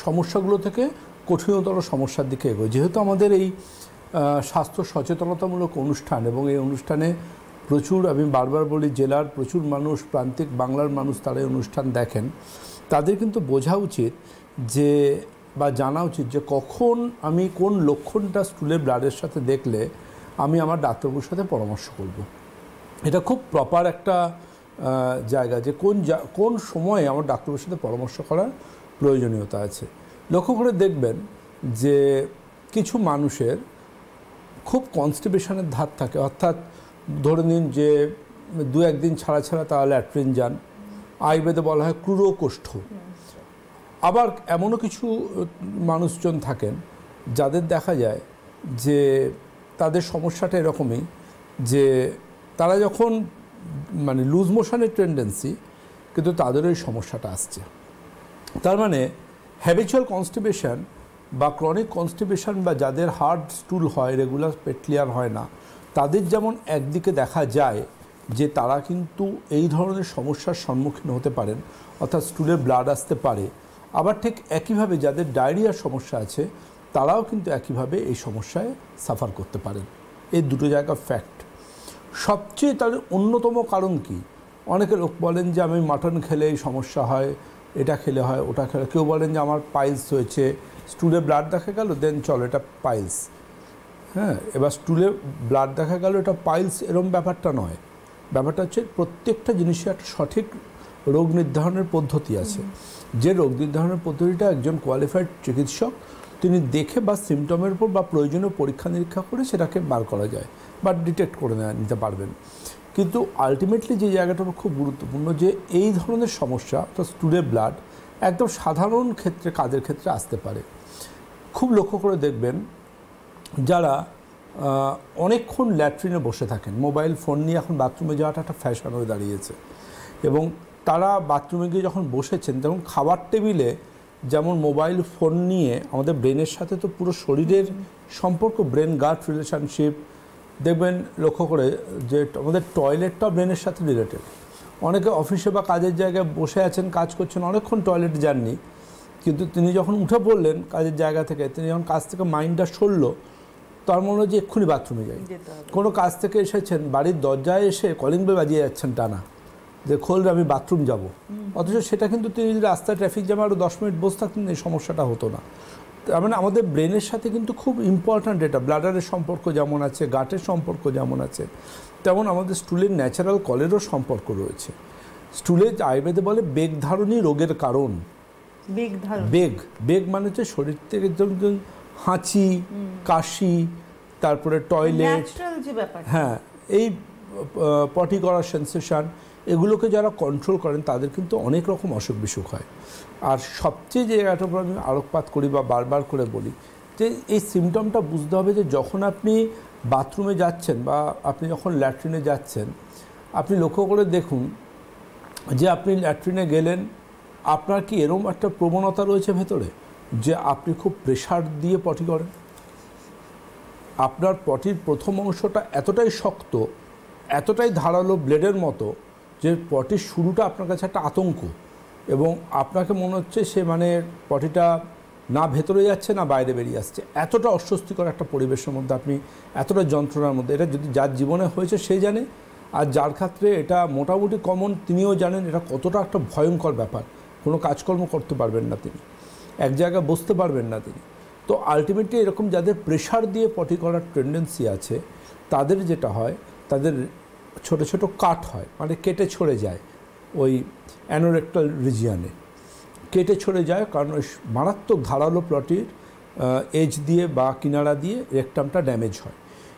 সমস্যাগুলো থেকে কঠিনতর সমস্যার দিকে এগোয়। যেহেতু আমাদের এই স্বাস্থ্য সচেতনতামূলক অনুষ্ঠান এবং এই অনুষ্ঠানে প্রচুর, আমি বারবার বলি, জেলার প্রচুর মানুষ, প্রান্তিক বাংলার মানুষ তারা এই অনুষ্ঠান দেখেন, তাদের কিন্তু বোঝা উচিত যে বা জানা উচিত যে কখন আমি কোন লক্ষণটা স্টুলের ব্লাডের সাথে দেখলে আমি আমার ডাক্তারবাবুর সাথে পরামর্শ করব। এটা খুব প্রপার একটা জায়গা যে কোন সময়ে আমার ডাক্তারের সাথে পরামর্শ করার প্রয়োজনীয়তা আছে। লক্ষ্য করে দেখবেন যে কিছু মানুষের খুব কনস্টিপেশনের ধার থাকে, অর্থাৎ ধরে নিন যে দু একদিন ছাড়া ছাড়া তারা ল্যাট্রিন যান, আয়ুর্বেদে বলা হয় ক্রুরোকষ্ঠ। আবার এমনও কিছু মানুষজন থাকেন যাদের দেখা যায় যে তাদের সমস্যাটা এরকমই যে তারা যখন মানে লুজ মোশনের টেন্ডেন্সি, কিন্তু তাদের ওই সমস্যাটা আসছে। তার মানে হ্যাবিচুয়াল কনস্টিপেশন বা ক্রনিক কনস্টিপেশন বা যাদের হার্ড স্টুল হয়, রেগুলার পেট ক্লিয়ার হয় না, তাদের যেমন একদিকে দেখা যায় যে তারা কিন্তু এই ধরনের সমস্যার সম্মুখীন হতে পারেন, অর্থাৎ স্টুলে ব্লাড আসতে পারে। আবার ঠিক একইভাবে যাদের ডায়রিয়ার সমস্যা আছে তারাও কিন্তু একইভাবে এই সমস্যায় সাফার করতে পারেন। এই দুটো জায়গা ফ্যাক্ট। সবচেয়ে তাদের অন্যতম কারণ কি? অনেকে লোক বলেন যে আমি মাটন খেলে এই সমস্যা হয়, এটা খেলে হয়, ওটা খেলে। কেউ বলেন যে আমার পাইলস হয়েছে, স্টুলে ব্লাড দেখা গেল, দেন চলো এটা পাইলস। হ্যাঁ, এবার স্টুলে ব্লাড দেখা গেল এটা পাইলস, এরকম ব্যাপারটা নয়। ব্যাপারটা হচ্ছে প্রত্যেকটা জিনিসের একটা সঠিক রোগ নির্ধারণের পদ্ধতি আছে। যে রোগ নির্ধারণের পদ্ধতিটা একজন কোয়ালিফাইড চিকিৎসক তিনি দেখে বা সিমটমের উপর বা প্রয়োজনীয় পরীক্ষা নিরীক্ষা করে সেটাকে বার করা যায় বা ডিটেক্ট করে নিতে পারবেন। কিন্তু আলটিমেটলি যে জায়গাটা খুব গুরুত্বপূর্ণ যে এই ধরনের সমস্যা, তো স্টুলে ব্লাড একদম সাধারণ ক্ষেত্রে কাদের ক্ষেত্রে আসতে পারে। খুব লক্ষ্য করে দেখবেন যারা অনেকক্ষণ ল্যাট্রিনে বসে থাকেন, মোবাইল ফোন নিয়ে এখন বাথরুমে যাওয়াটা একটা ফ্যাশন হয়ে দাঁড়িয়েছে, এবং তারা বাথরুমে গিয়ে যখন বসেছেন তখন খাবার টেবিলে যেমন মোবাইল ফোন নিয়ে আমাদের ব্রেনের সাথে তো পুরো শরীরের সম্পর্ক, ব্রেন গাট রিলেশনশিপ দেখবেন লক্ষ্য করে যে আমাদের টয়লেটটা ব্রেনের সাথে রিলেটেড। অনেকে অফিসে বা কাজের জায়গায় বসে আছেন, কাজ করছেন, অনেকক্ষণ টয়লেটে যাননি, কিন্তু তিনি যখন উঠে পড়লেন কাজের জায়গা থেকে, তিনি যখন কাজ থেকে মাইন্ডটা সরলো, তার মনে হয় যে এক্ষুনি বাথরুমে যাই। কোনো কাজ থেকে এসেছেন, বাড়ির দরজায় এসে কলিং বেল বাজিয়ে যাচ্ছেন টানা যে খোল, আমি বাথরুম যাব, অথচ সেটা কিন্তু তিনি যদি রাস্তায় ট্রাফিক জ্যামে আরও 10 মিনিট বসে থাকতেন এই সমস্যাটা হতো না। তার মানে আমাদের ব্রেনের সাথে কিন্তু খুব ইম্পর্ট্যান্ট এটা, ব্লাডারের সম্পর্ক যেমন আছে, গাটের সম্পর্ক যেমন আছে, তেমন আমাদের স্টুলের ন্যাচারাল কলেরও সম্পর্ক রয়েছে। স্টুলের আয়ুর্বেদে বলে বেগ ধারণী রোগের কারণ। বেগ মানে হচ্ছে শরীর থেকে হাঁচি, কাশি, তারপরে টয়লেট, হ্যাঁ, এই পটি করার সেন্সেশন, এগুলোকে যারা কন্ট্রোল করেন তাদের কিন্তু অনেক রকম অসুখ বিসুখ হয়। আর সবচেয়ে যে জায়গাটার উপর আমি আলোকপাত করি বা বারবার করে বলি যে এই সিমটমটা বুঝতে হবে যে যখন আপনি বাথরুমে যাচ্ছেন বা আপনি যখন ল্যাট্রিনে যাচ্ছেন, আপনি লক্ষ্য করে দেখুন যে আপনি ল্যাট্রিনে গেলেন, আপনার কি এরকম একটা প্রবণতা রয়েছে ভেতরে যে আপনি খুব প্রেশার দিয়ে পটি করেন? আপনার পটির প্রথম অংশটা এতটাই শক্ত, এতটাই ধারালো ব্লেডের মতো যে পটির শুরুটা আপনার কাছে একটা আতঙ্ক, এবং আপনাকে মনে হচ্ছে সে মানে পটিটা না ভেতরে যাচ্ছে না বাইরে বেরিয়ে আসছে, এতটা অস্বস্তিকর একটা পরিবেশের মধ্যে আপনি, এতটা যন্ত্রণার মধ্যে। এটা যদি যার জীবনে হয়েছে সে জানে, আর যার ক্ষেত্রে এটা মোটামুটি কমন তিনিও জানেন এটা কতটা একটা ভয়ঙ্কর ব্যাপার। কোনো কাজকর্ম করতে পারবেন না তিনি, এক জায়গায় বসতে পারবেন না তিনি। তো আলটিমেটলি এরকম যাদের প্রেশার দিয়ে পটি করার টেন্ডেন্সি আছে তাদের যেটা হয়, তাদের ছোট ছোট কাট হয়, মানে কেটে ছড়ে যায় ওই অ্যানোরেক্টাল রিজিয়নে, কেটে ছড়ে যায়, কারণ ওই মারাত্মক ধারালো প্লটির এজ দিয়ে বা কিনারা দিয়ে রেকটামটা ড্যামেজ হয়।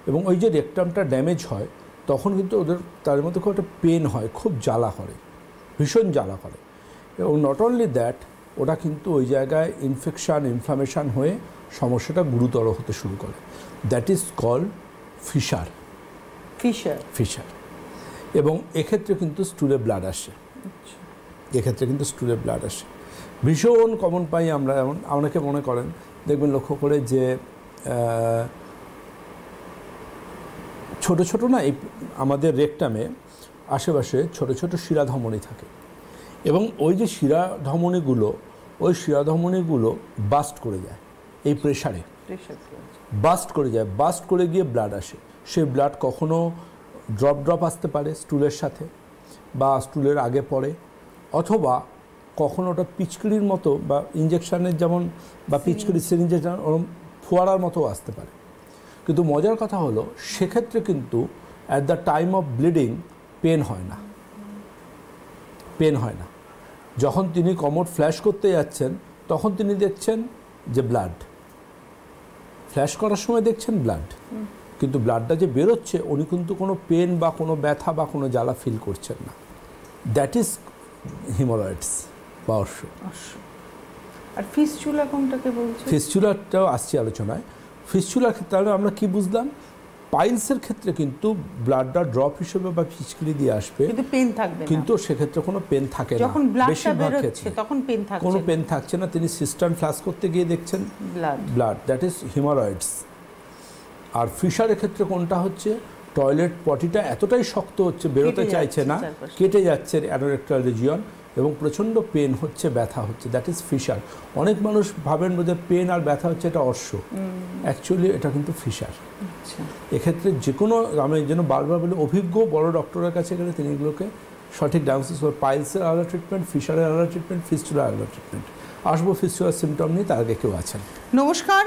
এবং ওই যে রেকটামটা ড্যামেজ হয় তখন কিন্তু ওদের তার মধ্যে খুব একটা পেন হয়, খুব জ্বালা করে, ভীষণ জ্বালা করে। এবং নট অনলি দ্যাট, ওটা কিন্তু ওই জায়গায় ইনফ্লামেশন হয়ে সমস্যাটা গুরুতর হতে শুরু করে। That is called fissure. এবং এক্ষেত্রে কিন্তু স্টুলে ব্লাড আসে, ভীষণ কমন পাই আমরা। এমন অনেকে মনে করেন, দেখবেন লক্ষ্য করে যে ছোট ছোট না, এই আমাদের রেকটামে আশেপাশে ছোট ছোট শিরাধমনী থাকে, এবং ওই যে শিরাধমনীগুলো ওই শিরাধমনীগুলো বাস্ট করে যায় এই প্রেশারে, বাস্ট করে যায়, বাস্ট করে গিয়ে ব্লাড আসে। সেই ব্লাড কখনো ড্রপ আসতে পারে স্টুলের সাথে বা স্টুলের আগে পড়ে, অথবা কখনো ওটা পিচকিরির মতো বা ইঞ্জেকশানের যেমন বা পিচকিরি সিরিঞ্জের যেমন ওরকম ফোয়ারার মতো আসতে পারে। কিন্তু মজার কথা হলো সেক্ষেত্রে কিন্তু at the time of bleeding pain হয় না, পেন হয় না। যখন তিনি কমোড ফ্ল্যাশ করতে যাচ্ছেন তখন তিনি দেখছেন যে ব্লাড, ফ্ল্যাশ করার সময় দেখছেন ব্লাড, কিন্তু ব্লাডটা যে বেরোচ্ছে উনি কিন্তু কোনো পেন বা কোনো ব্যথা বা কোনো জ্বালা ফিল করছেন না। দ্যাট ইজ হিমোরয়েডস বা অর্শ। আর ফিস্চুলা কোনটাকে বলছে? ফিস্চুলাটাও আসছে আলোচনায়। ফিস্চুলার ক্ষেত্রে আমরা কি বুঝলাম, পাইলসের ক্ষেত্রে কিন্তু ব্লাডটা ড্রপ হিসেবে বা পিচকিরি দিয়ে আসবে, কিন্তু পেন থাকবে না, কিন্তু সেক্ষেত্রে কোনো পেন থাকে না। যখন ব্লাডটা বেরোচ্ছে তখন পেন থাকছে, কোনো পেন থাকছে না। তিনি সিস্টার্ন ফ্লাশ করতে গিয়ে দেখছেন ব্লাড, দ্যাট ইজ হিমোরয়েডস। আর ফিশারের ক্ষেত্রে কোনটা হচ্ছে, টয়লেট পটিটা এতটাই শক্ত হচ্ছে, বেরোতে চাইছে না, কেটে যাচ্ছে অ্যানোরেক্টাল রিজিয়ন এবং প্রচণ্ড পেন হচ্ছে, ব্যথা হচ্ছে, দ্যাট ইজ ফিশার। অনেক মানুষ ভাবেন যে পেন আর ব্যথা হচ্ছে এটা অর্শ, অ্যাকচুয়ালি এটা কিন্তু ফিশার। এক্ষেত্রে যে কোনো, আমি যেন বারবার বলি, অভিজ্ঞ বড় ডক্টরের কাছে গেলে তিনি এগুলোকে সঠিক ডায়াগনোসিস করে। পাইলসের আলাদা ট্রিটমেন্ট, ফিশারের আলাদা ট্রিটমেন্ট, ফিস্চুলার আলাদা ট্রিটমেন্ট। আসবো ফিস্চুলার সিমটম নিয়ে, তার আগে কেউ আছেন? নমস্কার।